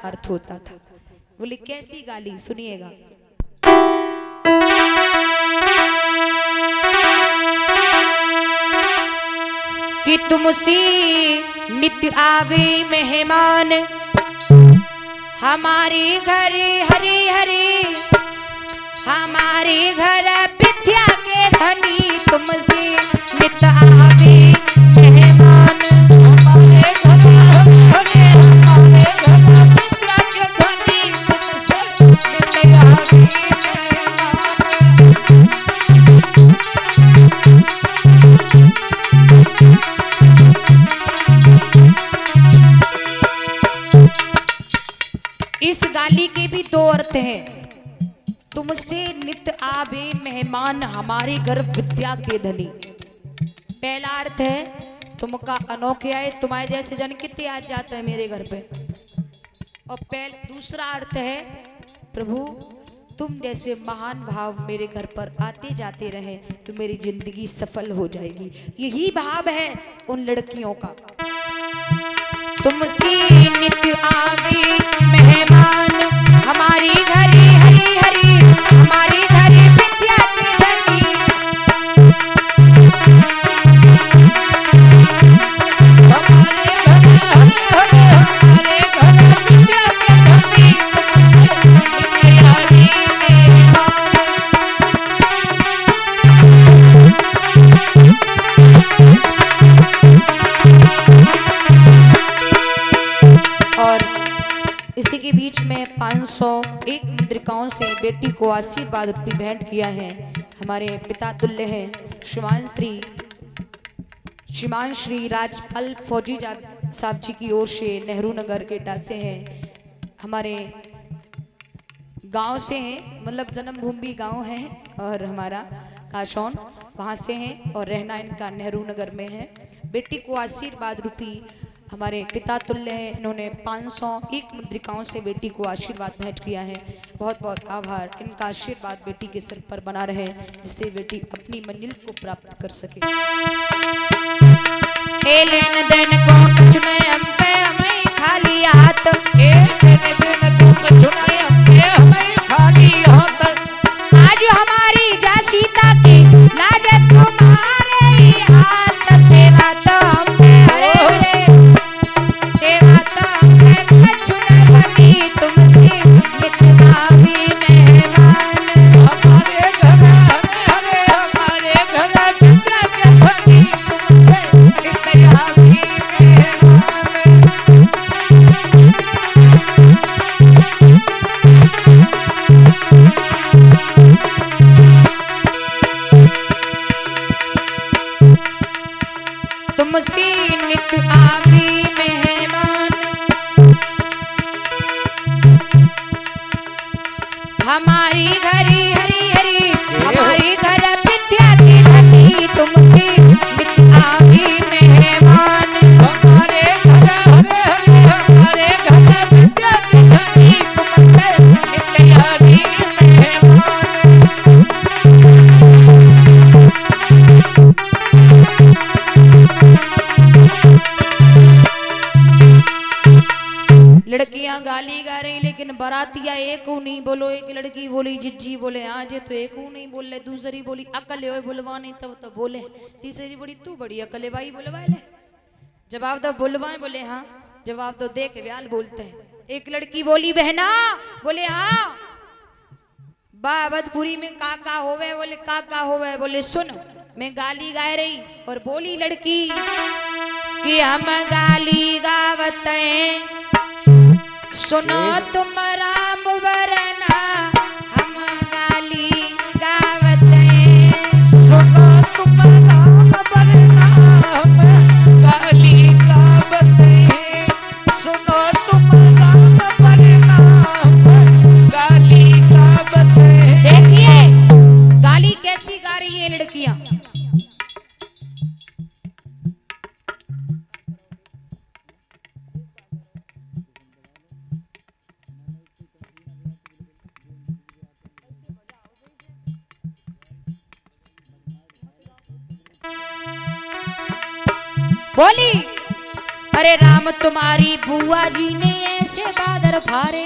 अर्थ होता था। बोले कैसी गाली, सुनिएगा। कि तुमसे नित्य आवे मेहमान, हमारे घर हरे हरे, हमारे घर विद्या के धनी, तुमसे नित्य आवे मेहमान, हमारे घर हरे हरे, हमारे घर विद्या के धनी, तुमसे नित्य आवे इस गाली के भी दो अर्थ हैं। तुमसे नित्य आवे मेहमान, हमारे घर विद्या के धनी। पहला अर्थ है तुमका अनोखे आए, तुम्हारे जैसे जन कितने आज जाते हैं मेरे घर पे। और दूसरा अर्थ है प्रभु तुम जैसे महान भाव मेरे घर पर आते जाते रहे तो मेरी जिंदगी सफल हो जाएगी। यही भाव है उन लड़कियों का। तुमसे नित्य आवे मेहमान, हमारी घरे हरी हरी, हमारी घरे विद्या के धनी, हमारे घरे हरी हरी, हमारे घरे विद्या के धनी, तुमसे नित्य आवे और इसी के बीच में 501 मुद्रिकाओं से बेटी को आशीर्वाद रूपी भेंट किया है। हमारे पिता तुल्य हैं श्रीमान श्री राजपाल फौजी साहब जी की ओर से नेहरू नगर एटा से है। हमारे गांव से हैं, मतलब जन्मभूमि गांव है और हमारा काशौन वहाँ से हैं और रहना इनका नेहरू नगर में है। बेटी को आशीर्वाद रूपी हमारे पिता तुल्य है, इन्होंने 501 मुद्रिकाओं से बेटी को आशीर्वाद भेंट किया है। बहुत बहुत आभार। इनका आशीर्वाद बेटी के सिर पर बना रहे जिससे बेटी अपनी मंजिल को प्राप्त कर सके। ए लेन देन को कुछ नहीं हम पे हमें खाली हाथ, ए लेन देन को कुछ नहीं हम पे हमें खाली हाथ, आज हमारी जा सीता की लाज तुम्हारे ही हाथ, सेवा तो हम पे हरे हरे, सेवा तो हम पे कुछ न बनी, तुमसे नित्य आवे मेहमान, हमारे घर हरे हरे, हमारे घर विद्या के धनी, तुमसे नित्य आवे मेहमान। तुमसे नित्य आवे मेहमान, हमारी घरी हरी हरी, हमारी घर विद्या के धनी, तुमसे नित्य आवे मेहमान, हमारे घर हरे हरे, हमारे घर विद्या के धनी, तुमसे नित्य आवे मेहमान। लड़कियां गाली गा रही लेकिन बरातिया एक नहीं बोलो। एक लड़की बोली जिज्जी, बोले हाँ जे तो एक नहीं बोल ले। दूसरी बोली अकल हो बुलवानी तब तो बोले। तीसरी बोली तू बड़ी अकल है भाई बुलवा ले। जवाब दो बुलवाए, बोले हाँ। जवाब दो देख व्याल बोलते हैं। एक लड़की बोली बहना, बोले हाँ। बाबतपुरी में काका होवे, बोले काका होवे। बोले सुन मैं गाली गा रही और बोली लड़की कि हम गाली गावत हैं, सुनो तुम राम वरना, हम गाली गावत हैं, सुनो तुम राम वरना, हम गाली गावत हैं, सुनो तुम राम वरना, हम गाली गावत हैं। देखिए गाली कैसी गा रही है लड़कियां। बोली अरे राम तुम्हारी बुआ जी ने ऐसे बादर फारे।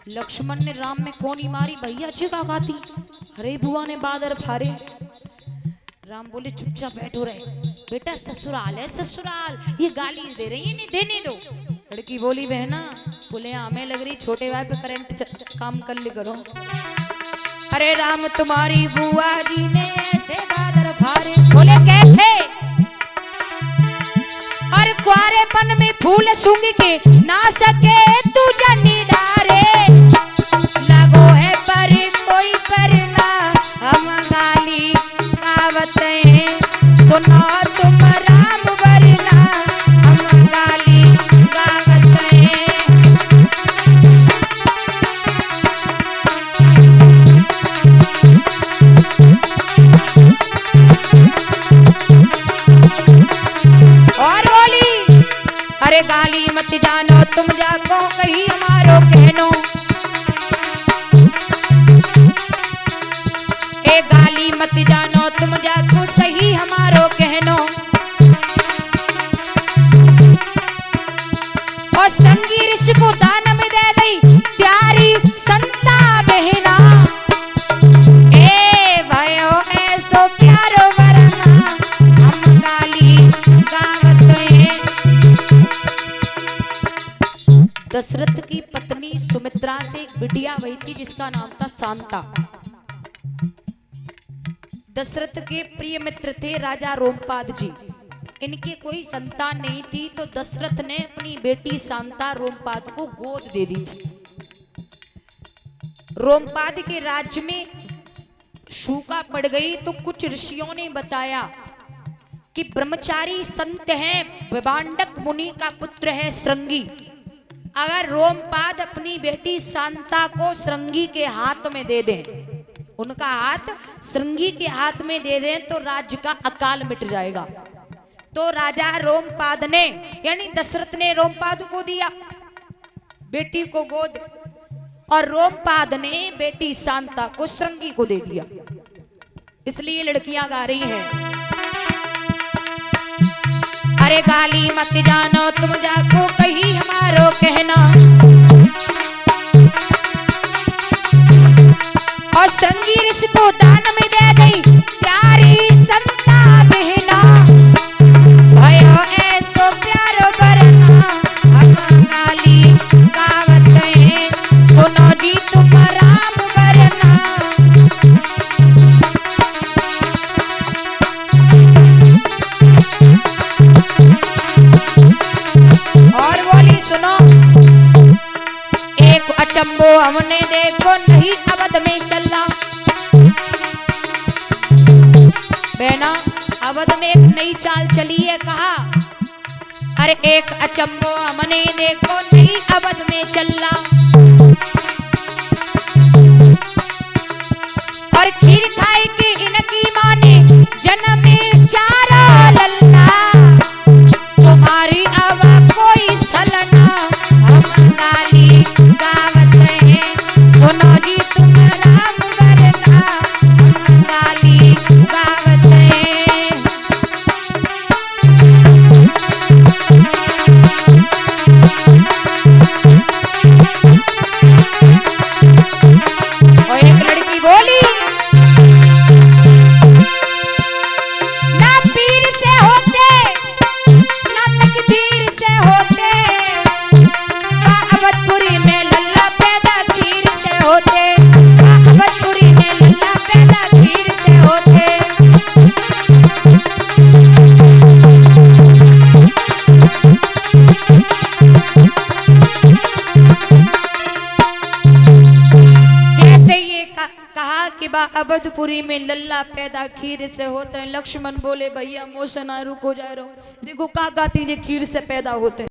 लक्ष्मण ने राम में कोनी मारी, भैया जी का गाती, अरे बुआ ने बादर फारे। राम बोले चुपचाप बैठो रहे, बेटा ससुराल है ससुराल, ये गाली दे रही है, नहीं देने दो। लड़की बोली बहना, बोले हमें लग रही छोटे भाई पे करंट काम कर ले करो। अरे राम तुम्हारी बुआ जी ने ऐसे बादर फारे। बोले कैसे? और कुआरेपन में फूल सूंघ के ना सके तू जनी डारे। लगो है पर कोई पर ना हम गाली गावतें, सुनो तुम राम वरना हम गाली गावतें। और बोली अरे गाली मत जानो तुम जाको कहीं हमारो कहनो। ए गाली मत जानो तुम जाको सही हमारो कहनो। और संगी ऋषि को दान में दे दई प्यारी संता बहना। ए भयो ऐसो प्यारो वरना हम गाली गावतें। दशरथ की पत्नी सुमित्रा से एक बिटिया हुई थी जिसका नाम था शांता। दशरथ के प्रिय मित्र थे राजा रोमपाद जी। इनके कोई संतान नहीं थी तो दशरथ ने अपनी बेटी शांता रोमपाद को गोद दे दी थी। रोमपाद के राज्य में सूखा पड़ गई तो कुछ ऋषियों ने बताया कि ब्रह्मचारी संत है, विभांडक मुनि का पुत्र है श्रृंगी। अगर रोमपाद अपनी बेटी शांता को श्रृंगी के हाथ में दे दें, उनका हाथ श्रृंगी के हाथ में दे दें तो राज्य का अकाल मिट जाएगा। तो राजा रोमपाद ने यानी दशरथ ने रोमपाद को दिया बेटी को गोद, और रोमपाद ने बेटी शांता को श्रृंगी को दे दिया। इसलिए लड़कियां गा रही हैं, अरे गाली मत जानो तुम जाको कहीं हमारो कहना। और श्रृंगी ऋषि को दान में दे दई प्यारी संता बहना। भयो ऐसो प्यारो वरना हम गाली गावतें, सुनो जी तुम राम वरना। और बोली सुनो एक अचंबो हमने देखो नहीं अवध में चला। बहना अवध में एक नई चाल चली है, कहा अरे एक अचंबो हमने देखो नहीं अवध में चला। और खीर खाई की इनकी माँ ने जन्म में चारा लल्ला। तुम्हारी आवा कोई सलना हम गाली गावतें, सुनो जी तुम राम वरना हम गाली गावतें। और एक लड़की बोली ना पीर से होते ना तकदीर से होते, अवधपुरी में लल्ला पैदा खीर से होते। अवधपुरी में लल्ला पैदा खीर से होते। जैसे ये कहा कि बा अवधपुरी में लल्ला पैदा खीर से होते हैं, लक्ष्मण बोले भैया मोशन रुको जा रहा हूं, देखो का गाती जे खीर से पैदा होते हैं।